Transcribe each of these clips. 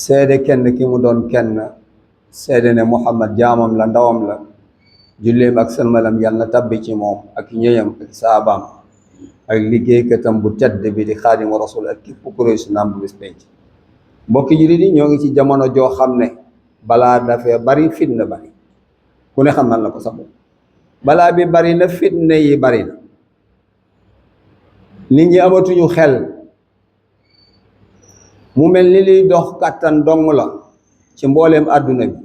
seede kenn ki mu doon kenn seede ne Muhammad jaamam la ndawam la julleem ak sëlmalam yàlla na tabbi ci moom ak ñëyam ak saabaam ak liggéeykatam bu tedd bi di xaadimu rasul ak képp ku roy sunnaam bu bis penc. mbokki jullit yi ñoo ngi ci jamono joo xam ne balaa dafee bari fitna bari ku ne xam nan la ko sax balaa bi bari na fitna yi bari na nit ñi amatuñu xel mu mel ni liy dox kàttan dong la ci mbooleem àdduna bi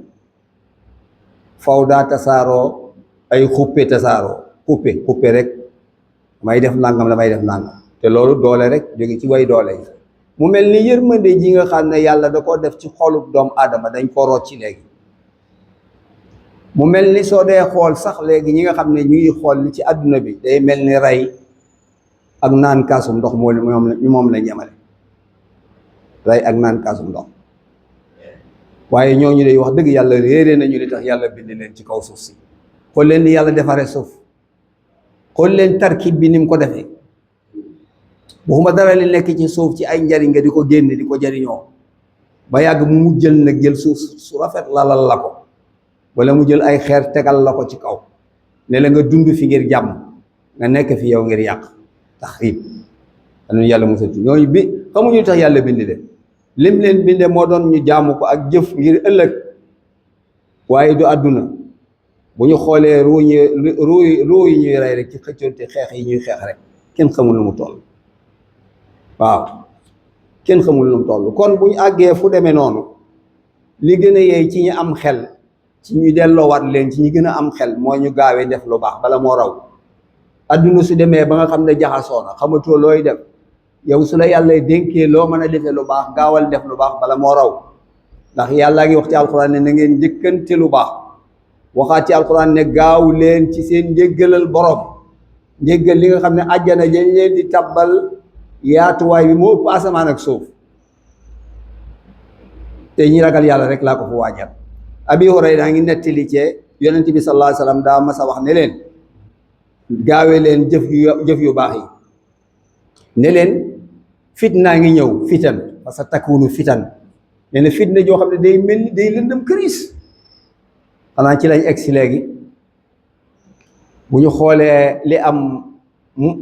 faw daa tasaaroo ay xuppe tasaaroo xuppe rek may def nangam la may def nangam te loolu doole rek jóge ci way doole yi mu mel ni yërmande ji nga xam ne yàlla da ko def ci xolub doomu aadama dañ ko rocci léegi mu mel ni soo dee xool sax léegi ñi nga xam ne ñu ngi xool li ci àdduna bi day mel ni rey ak naan kaasum ndox moom la ñemale rey ak naan kaasum ndox waaye ñooñu day wax dëgg yàlla réere nañu li tax yàlla bind leen ci kaw suuf si xool leen ni yàlla defaree suuf xool leen tarkib bi ni mu ko defee waxuma dara li nekk ci suuf ci ay njariñ nga di ko génne di ko jariñoo ba yàgg mu jël nag jël suuf su rafet lalal la ko wala mu jël ay xeer tegal la ko ci kaw ne la nga dund fi ngir jàmm nga nekk fi yow ngir yàq taxrib anu yàlla musal ci ñooñu bi xamuñu tax yàlla bind leen lim leen binde moo doon ñu jaamu ko ak jëf ngir ëllëg waaye du àdduna bu ñu xoolee ruu yi ñuy rey rek ci xëccoonte xeex yi ñuy xeex rek kenn xamul lu mu toll waaw kenn xamul lu mu toll kon bu ñu àggee fu demee noonu li gën a yeey ci ñi am xel ci ñu delloowaat leen ci ñi gën a am xel mooy ñu gaawee def lu baax bala moo raw adduna su demee ba nga xam ne jaxasoo na xamatoo looy def yow su la yàlla dénkee loo mën a defee lu baax gaawal def lu baax bala moo raw ndax yàllaa ngi wax ci alquran ne na ngeen njëkkante lu baax waxaat ci alquran ne gaaw leen ci seen njéggalal borom njéggal li nga xam ne àjjana dañ leen di tabbal yaatuwaay bi moo ëpp asamaan ak suuf te ñi ragal yàlla rek laa ko fa waajal. Abi Hurayra ngi nettali ci yonent bi sallallahu alayhi wa sallam daa mas a wax ne leen gaawee leen jëf yu baax yi ne leen fitnaa ngi ñëw fitan parce que takkuwunu fitan nee na fitna joo xam ne day mel ni day lëndëm këriis xanaa ci lañ egg si léegi bu ñu xoolee li am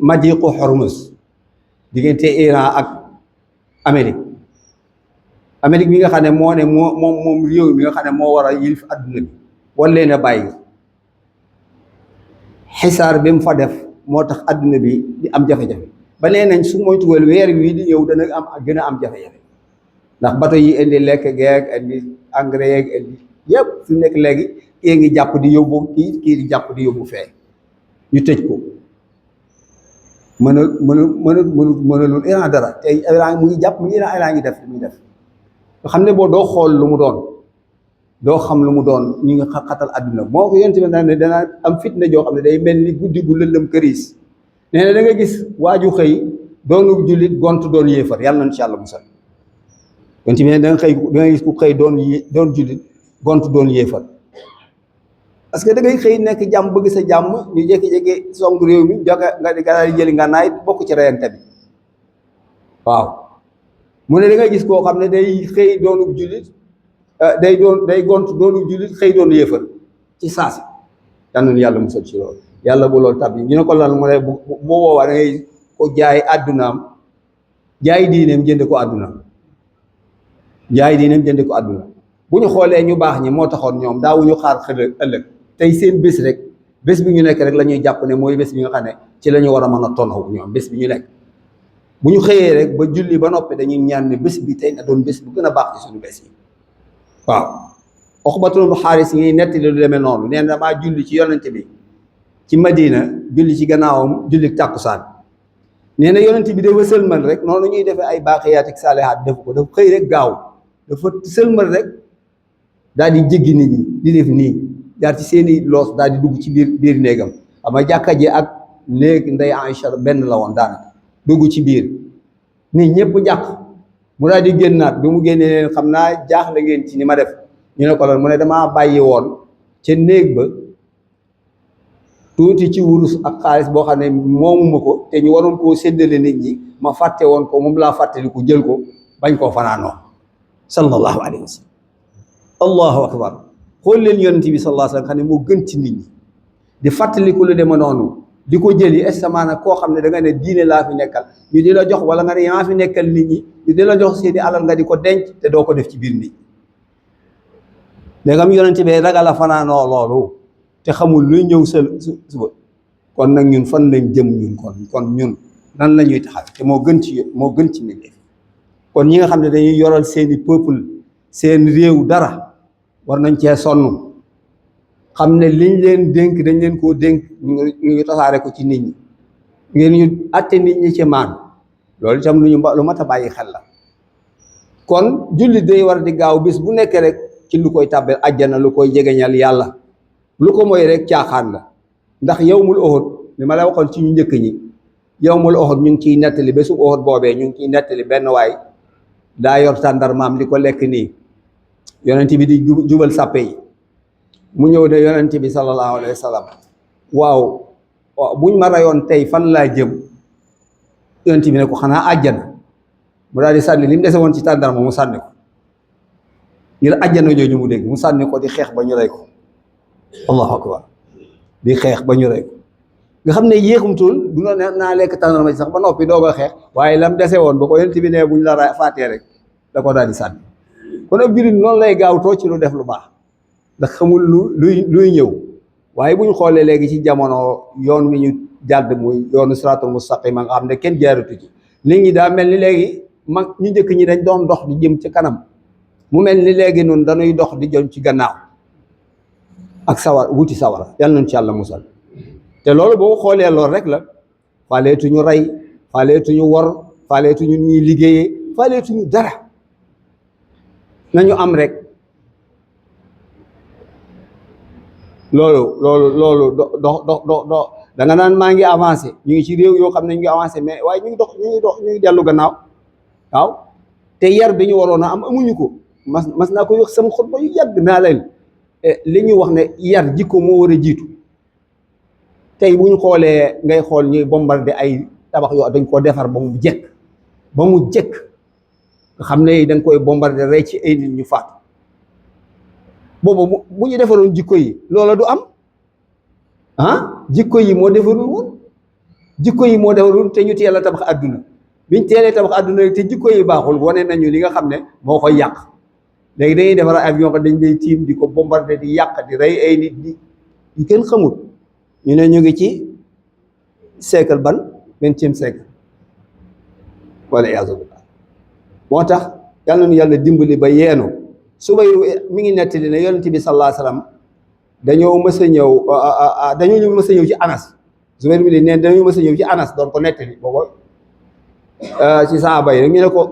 madiqu Hormuz diggante Iran ak Amérique bi nga xam ne moo ne moom réew mi nga xam ne moo war a yilif adduna bi war leen a bàyyi xisaar bi mu fa def moo tax adduna bi di am jafe-jafe ba nee nañ su moytuwul weer wi di ñëw dana gën a am jafe-jafe ndax bato yi indi lekk geeg indi engrais yeeg indi yëpp fi mu nekk léegi kii ngi jàpp di yóbbu kii di jàpp di yóbbu fee ñu tëj ko mënalul Iran dara te Iran mu ngi jàpp mu Iran ngi def li muy def nga xam ne boo doo xool lu mu doon doo xam lu mu doon ñu ngi xatal adduna moo ko yonent bi ne dana am fitna joo xam ne day mel ni guddi gu lëndëm këriis nee na da nga gis waaju xëy doonu jullit gont doon yéefar yàlla nañ ci yàlla musal yonent bi ne da nga gis ku xëy doon jullit gont doon yéefar parce que da ngay xëy nekk jàmm bëgg sa jàmm ñu jékki-jékki song réew mi joxe nga di daal di jëli nga naay bokk ci reyante bi waaw mu ne da ngay gis koo xam ne day xëy doonu jullit day gont doonu jullit xëy doon yéefar ci saasi yàlla yàlla musal ci loolu yàlla bu loolu tab yi ñu ne ko lan mu ne bu boobaa da ngay ko jaay àddunaam jaay diineem jënd ko àddunaam jaay diineem jënd ko àdduna bu ñu xoolee ñu baax ñi moo taxoon ñoom daawuñu xaar ëllëg tey seen bés rek bés bi ñu nekk rek la ñuy jàpp ne mooy bés bi nga xam ne ci la ñu war a mën a tonaw ñoom bés bi ñu nekk bu ñu xëyee rek ba julli ba noppi dañuy ñaan ne bés bi tey na doon bés bu gën a baax ci suñu bés yi waaw Uqbatu bnu Xaaris yi netti lu demee noonu nee na damaa julli ci yonente bi ci Madina julli ci gannaawam julli tàkkusaan nee na yonente bi dafa sëlmal rek noonu ñuy defee ay baaxiyaat ak saalihaat def ko dafa xëy rek gaaw dafa sëlmal rek daal di jéggi nit ñi di def nii jaar ci seeni loos daal di dugg ci biir néegam ama jàkka ji ak néeg ndey Aïcha benn la woon daanaka dugg ci biir nit ñëpp jàq mu daal di génnaat bi mu génnee leen xam naa jaaxle ngeen ci ni ma def ñu ne ko loolu mu ne damaa bàyyi woon ca néeg ba tuuti ci wurus ak xaalis boo xam ne moomuma ko te ñu waroon koo séddale nit ñi ma fàtte woon ko moom laa fàttaliku jël ko bañ koo fanaanoo sallallahu alayhi wa sallam. allahu akbar. xool leen yonent bi sallallahu alayhi wa sallam xam ne moo gën ci nit ñi di fàttaliku lu deme noonu di ko jëli estamaana koo xam ne da nga ne diine laa fi nekkal ñu di la jox, wala nga ne yaa fi nekkal nit ñi ñu di la jox seeni alal nga di ko denc te doo ko def ci biir nit ñi. ndegam yonent bi ragal a fanaanoo loolu te xamul luy ñëw suba, kon nag ñun fan lañ jëm ñun kon ñun nan la ñuy taxaw te moo gën ci mbir. kon ñi nga xam ne dañuy yoral seeni peuple seen réew dara war nañ cee sonn, xam ne liñ leen dénk dañ leen koo dénk ñu tasaare ko ci nit ñi, ngeen ñu atte nit ñi ci maan. loolu itam lu mat a bàyyi xel la. kon jullit day war di gaaw bis bu nekk rek ci lu koy tàbbal àjjana, lu koy jegeñal yàlla. lu ko mooy rek caaxaan la. ndax yawmul Uhud li ma la waxoon ci ñu njëkk ñi, yawmul Uhud ñu ngi ciy nettali bésu Uhud boobee ñu ngi ciy nettali benn waay daa yor tàndarmaam di ko lekk nii, yonent bi di jubal sàppe yi mu ñëw de yonent bi sallallahu alayhi wa sallam, waaw buñ ma rayoon tey fan laa jëm? yonent bi ne ko xanaa àjjana. mu daal di sànni li mu dese woon ci tàndarma mu sànni ko ngir àjjana jooju mu dégg, mu sànni ko di xeex ba ñu rey ko. allahu akbar. di xeex ba ñu rey ko nga xam ne yéexumtul du na naa lekk tàndarma ci sax ba noppi doog a xeex, waaye lam dese woon ba ko yonent bi ne buñ la faatee rek da ko daal di sànni. kon ab jullit noonu lay gaawtoo ci lu def lu baax ndax xamul luy ñëw. waaye bu ñu xoolee léegi ci jamono yoon wi ñu jàdd muy yoonu siraatul mustaqima nga xam ne kenn jaaratu ci, nit ñi daa mel ni léegi mag ñu njëkk ñi dañ doon dox di jëm ci kanam, mu mel ni léegi noonu dañuy dox di jëm ci gannaaw ak sawar wuti sawara. yàlla nañ ci yàlla musal. te loolu boo xoolee loolu rek la, faaleetuñu rey, faaleetuñu wor, faaleetuñu ñuy liggéeyee, faaleetuñu dara. nañu am rek. loolu do da nga naan maa ngi avancé, ñu ngi ci réew yoo xam ne ñu ngi avancé, mais waaye ñu ngi dellu gannaaw. waaw te yar bi ñu waroon a am amuñu ko. mas naa ko wax sama xutba yu yàgg naa leen li ñu wax ne yar jikko moo war a jiitu. tey bu ñu xoolee ngay xool ñuy bombardé ay tabax yoo dañ ko defar ba mu jekk nga xam ne dañ koy bombardé rey ci ay nit ñu faatu. boobu bu ñu defaroon jikko yi loola du am. jikko yi moo defarul woon te ñu teel a tabax àdduna. biñ teelee tabax àdduna te jikko yi baaxul, wane nañu li nga xam ne moo koy yàq. léegi dañuy defar avion ko dañ lay tiim di ko bombardé di yàq di rey ay nit di kenn xamul. ñu ne ñu ngi ci siècle ban 20e siècle wala iyaazu billah. moo tax yàlla nu yàlla dimbali ba yeenu. Subayru mi ngi nettali ne yonent bi sallallahu alayhi wa sallam dañoo mës a ñëw ci Anas. Subayru mi ne dañoo mës a ñëw ci Anas doon ko nettali boobu ci saaba yi rek ñu ne ko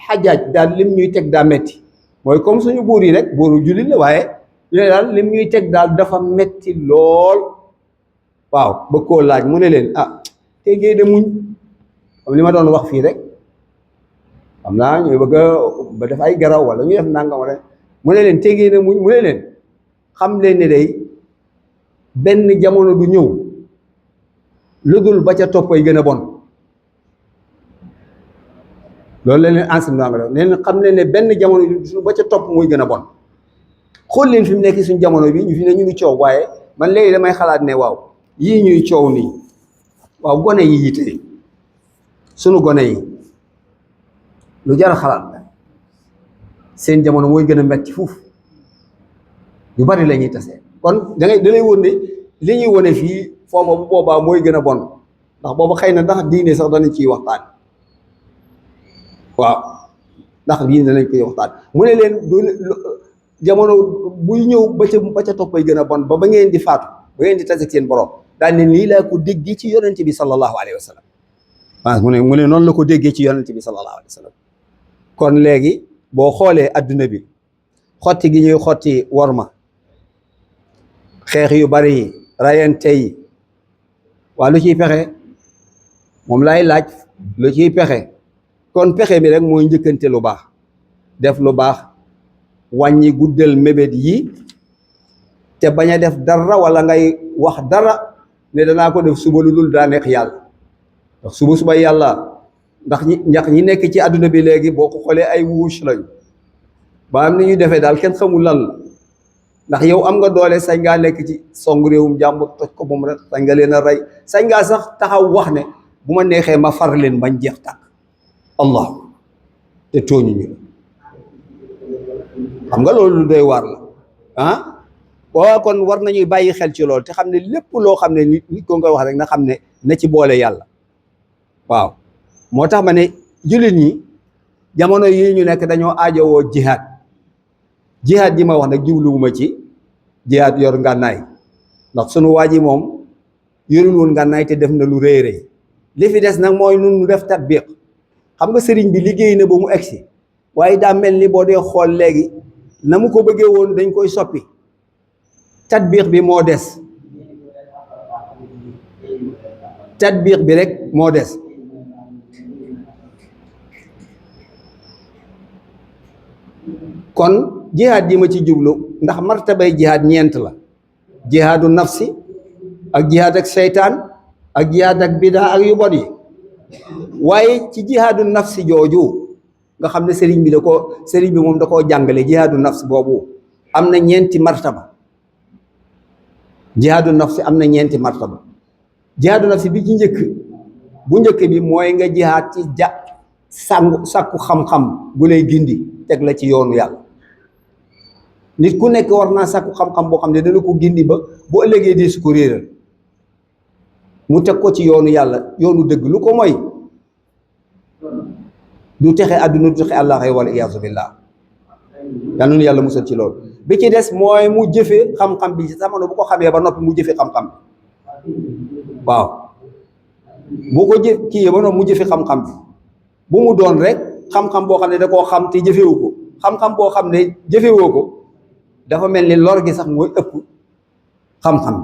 Xajaaj daal lim ñuy teg daa metti, mooy comme suñu buur yi rek, buuru jullit la waaye ñu ne daal lim ñuy teg daal dafa metti lool. waaw ba koo laaj mu ne leen tegee de muñ, comme li ma doon wax fii rek, xam naa ñu bëgg ba def ay garaw wala ñu def nangam wala mu ne leen tegee de muñ. mu ne leen xam leen ne day benn jamono du ñëw lu dul ba ca toppay gën a bon. loolu la leen enseignement nga def leen xam leen ne benn jamono du ba ca topp mooy gën a bon. xool leen fi mu nekk suñu jamono bi ñu fi ne ñu ngi coow, waaye man léegi damay xalaat ne waaw yii ñuy coow nii, waaw gone yi yitee sunu gone yi lu jar a xalaat la. seen jamono mooy gën a metti fuuf, yu bari la ñuy tase. kon da lay won ne li ñuy wone fii foofa bu boobaa mooy gën a bon, ndax booba xëy na ndax diine sax danañ ciy waxtaan. waaw ndax diine danañ koy waxtaan. mu ne leen jamono buy ñëw ba ca toppay gën a bon ba ngeen di faatu, ba ngeen di tase seen borom. daal ne lii laa ko déggee ci yonent bi sallallahu alayhi wa sallam. waaw mu ne noonu la ko déggee ci yonent bi sallallahu alayhi wa sallam. kon léegi boo xoolee adduna bi xotti gi ñuy xotti worma, xeex yu bari yi, rayante yi, waa lu ciy pexe? moom laay laaj, lu ciy pexe? kon pexe bi rek mooy njëkkante lu baax, def lu baax, wàññi guddal mébét yi, te bañ a def dara wala ngay wax dara ne danaa ko def suba lu dul daa neex yàlla. ndax suba yàlla, ndax ñi nekk ci àdduna bi léegi boo ko xoolee ay wuus lañu. ba am ni ñu defee daal kenn xamul lan la ndax yow am nga doole sañ ngaa nekk ci song réewum jàmbur toj ko moom rek sañ nga leen a rey sañ ngaa sax taxaw wax ne bu ma neexee ma far leen bañ jeex tàkk allah te tooñu ñu xam nga loolu lu doy waar la ah waaw kon war nañuy bàyyi xel ci loolu te xam ne lépp loo xam ne nit ko nga wax rek na xam ne na ci boole yàlla waaw moo tax ma ne jullit ñi jamono yi ñu nekk dañoo aajowoo jihaad jihaad ji ma wax nag jubluwuma ci jihaad yor ngànnaay ndax sunu waa ji moom yorul woon ngànnaay te def na lu rëy rëy li fi des nag mooy nun nu def tatbiq xam nga sëriñ bi liggéey na ba mu egsi waaye daa mel ni boo dee xool léegi na mu ko bëggee woon dañ koy soppi tatbiq bi moo des tatbiq bi rek moo des kon jihaad ji ma ci jublu ndax martabay jihaad ñeent la jihaadu nafsi ak jihaad ak seytaan ak jihaad ak bidaa ak yu bon yi waaye ci jihaadu nafsi jooju nga xam ne sëriñ bi moom da koo jàngale jihaadu nafsi boobu am na ñeenti martaba jihaadu nafsi am na ñeenti martaba jihaadu nafsi bi ci bu njëkk bi mooy nga jihaad ci sàkku xam-xam bu lay gindi teg la ci yoonu yàlla nit ku nekk war naa sàkku xam-xam boo xam ne dana ko gindi ba bu ëllëgee di su ko réeral mu teg ko ci yoonu yàlla yoonu dëgg lu ko mooy du texe àdduna du texe àllaaxira wala iyaazu billaah yal na nu yàlla musal ci loolu bi ci des mooy mu jëfe xam-xam bi jamono bu ko xamee ba noppi mu jëfe xam-xam bi waaw bu ko kii ba noppi mu jëfe xam-xam bi bu mu doon rek xam-xam boo xam ne da koo xam te jëfewu ko xam-xam boo xam ne jëfewoo ko dafa mel ni lor gi sax mooy ëpp xam-xam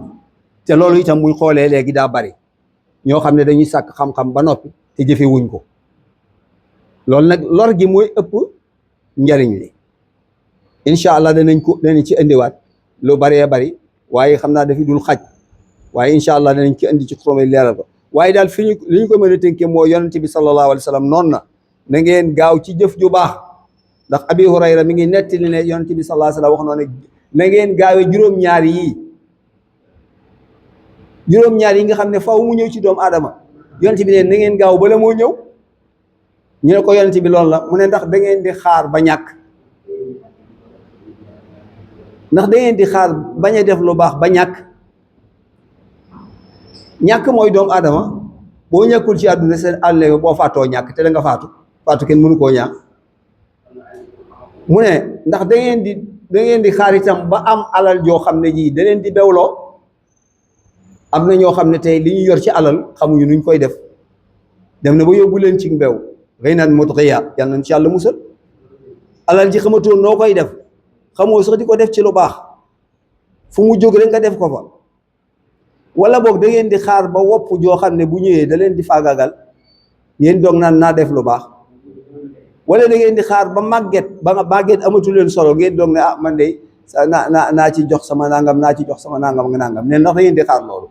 te loolu itam muy xoolee léegi daa bari ñoo xam ne dañuy sàkk xam-xam ba noppi te jëfewuñ ko loolu nag lor gi mooy ëpp njariñ li incha allah danañ ci indiwaat lu baree bari waaye xam naa dafi dul xaj waaye incha allah danañ ci indi ci xuromay leeral ko waaye daal li ñu ko mën a tënkee moo yonente bi sallallahu alayhi wa sallam noonu na ngeen gaaw ci jëf ju baax ndax abi hurayra mi ngi nettali ne yonente bi sallallahu alayhi wa sallam wax noonu ne na ngeen gaawee juróom-ñaar yi nga xam ne faw mu ñëw ci doomu aadama yonente bi ne na ngeen gaaw bala moo ñëw ñu ne ko yonente bi loolu la mu ne ndax da ngeen di xaar ba ñàkk ndax da ngeen di xaar bañ a def lu baax ba ñàkk mooy doomu aadama boo ñàkkul ci àdduna seen àll boo faatoo ñàkk te da nga faatu kenn mënu koo ñàkk mu ne ndax da ngeen di xaar itam ba am alal joo xam ne jii da leen di bewloo am na ñoo xam ne tey li ñu yor ci alal xamuñu nuñ koy def dem na ba yóbbu leen ci mbew rëy naan motxiya yal nañ ci yàlla musal alal ji xamatoo noo koy def xamoo sax di ko def ci lu baax fu mu jóg rek nga def ko fa wala boog da ngeen di xaar ba wopp joo xam ne bu ñëwee da leen di faagaagal ngeen doog naan naa def lu baax wala da ngeen di xaar ba màgget ba nga màgget amatu leen solo ngeen doog ne ah man de naa ci jox sama nangam naa ci jox sama nangam nga nangam ne ndax da ngeen di xaar loolu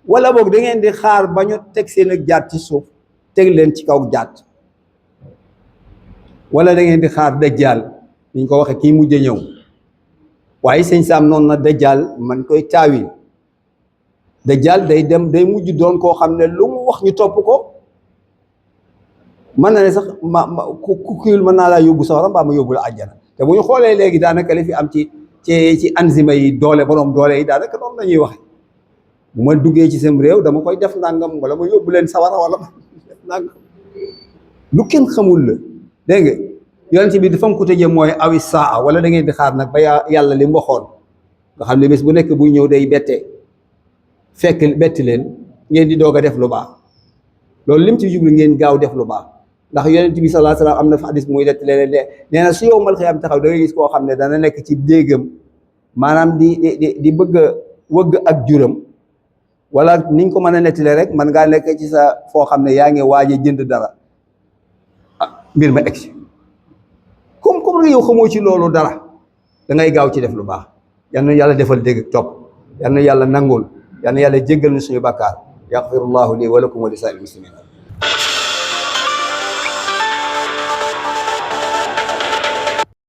wala boog da ngeen di xaar ba ñu teg seen ak jaat ci suuf teg leen ci kaw jaat wala da ngeen di xaar dajjaal niñ ko waxee kii mujj ñëw waaye sëñ Saam noonu na dajjaal man koy taawil dajjaal day mujj doon koo xam ne lu mu wax ñu topp ko mën na ne sax ku kiiwul mën naa laa yóbbu sawara mbaa ma yóbbu la àjjana te bu ñu xoolee léegi daanaka li fi am ci anzima yi doole borom doole yi daanaka noonu la ñuy waxe bu ma duggee ci seen réew dama koy def nangam wala ma yóbbu leen sawara wala ma def nangam lu kenn xamul la dégg nga yonent bi dafa ko tëjee mooy awi saa wala da ngeen di xaar nag ba yàlla li mu waxoon nga xam ne bés bu nekk buy ñëw day bettee fekk betti leen ngeen di doog a def lu baax loolu lim ci jublu ngeen gaaw def lu baax ndax yonent bi sallallahu alayhi wasallam am na fa hadis muy dett leen nee na su yow mal xiyaam taxaw da ngay gis koo xam ne dana nekk ci déegam maanaam di bëgg a wëgg ak juram wala niñ ko mën a nettalee rek man ngaa nekk ci sa foo xam ne yaa ngi waaj a jënd dara mbir ma egsi comme yow xamoo ci loolu dara da ngay gaaw ci def lu baax yal na yàlla defal dégg topp yal na yàlla nangul yal na yàlla jéggal na suñu bàkkaar yaxfirullahu lii wa lakum wa li saa'iril muslimin